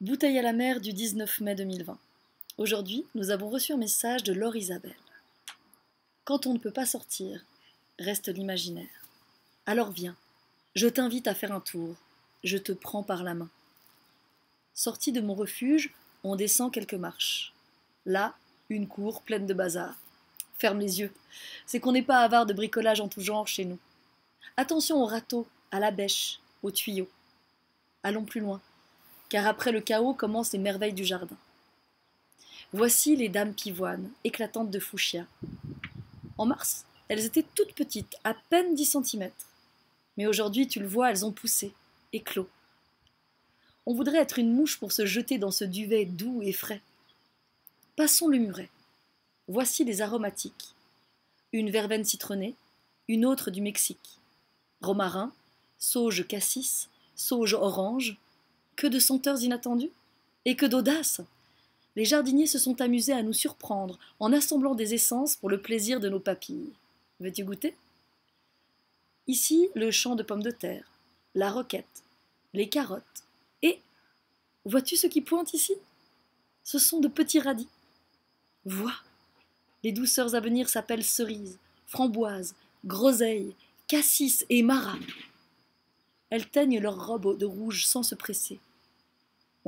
Bouteille à la mer du 19 mai 2020. Aujourd'hui, nous avons reçu un message de Laure Isabelle. Quand on ne peut pas sortir, reste l'imaginaire. Alors viens, je t'invite à faire un tour, je te prends par la main. Sorti de mon refuge, on descend quelques marches. Là, une cour pleine de bazar. Ferme les yeux, c'est qu'on n'est pas avare de bricolage en tout genre chez nous. Attention aux râteaux, à la bêche, aux tuyaux. Allons plus loin, car après le chaos commencent les merveilles du jardin. Voici les dames pivoines, éclatantes de fuchsia. En mars, elles étaient toutes petites, à peine 10 centimètres. Mais aujourd'hui, tu le vois, elles ont poussé, éclos. On voudrait être une mouche pour se jeter dans ce duvet doux et frais. Passons le muret. Voici les aromatiques. Une verveine citronnée, une autre du Mexique. Romarin, sauge cassis, sauge orange. Que de senteurs inattendues et que d'audace! Les jardiniers se sont amusés à nous surprendre en assemblant des essences pour le plaisir de nos papilles. Veux-tu goûter? Ici, le champ de pommes de terre, la roquette, les carottes. Et, vois-tu ce qui pointe ici? Ce sont de petits radis. Vois, les douceurs à venir s'appellent cerises, framboises, groseilles, cassis et maras. Elles teignent leurs robes de rouge sans se presser.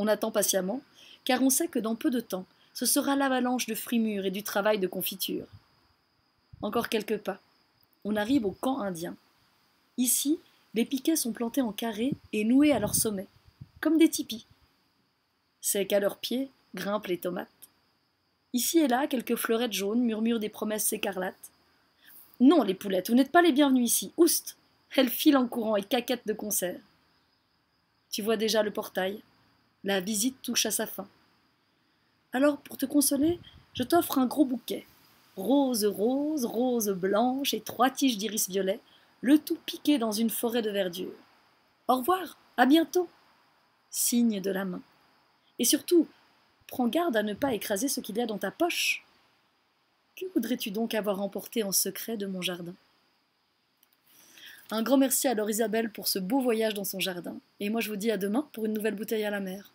On attend patiemment, car on sait que dans peu de temps, ce sera l'avalanche de fruits mûrs et du travail de confiture. Encore quelques pas. On arrive au camp indien. Ici, les piquets sont plantés en carré et noués à leur sommet, comme des tipis. C'est qu'à leurs pieds grimpent les tomates. Ici et là, quelques fleurettes jaunes murmurent des promesses écarlates. Non, les poulettes, vous n'êtes pas les bienvenues ici. Oust! Elles filent en courant et caquettent de concert. Tu vois déjà le portail. La visite touche à sa fin. Alors, pour te consoler, je t'offre un gros bouquet. Rose rose, rose blanche et 3 tiges d'iris violet, le tout piqué dans une forêt de verdure. Au revoir, à bientôt. Signe de la main. Et surtout, prends garde à ne pas écraser ce qu'il y a dans ta poche. Que voudrais-tu donc avoir emporté en secret de mon jardin? Un grand merci à Laure Isabelle pour ce beau voyage dans son jardin. Et moi je vous dis à demain pour une nouvelle bouteille à la mer.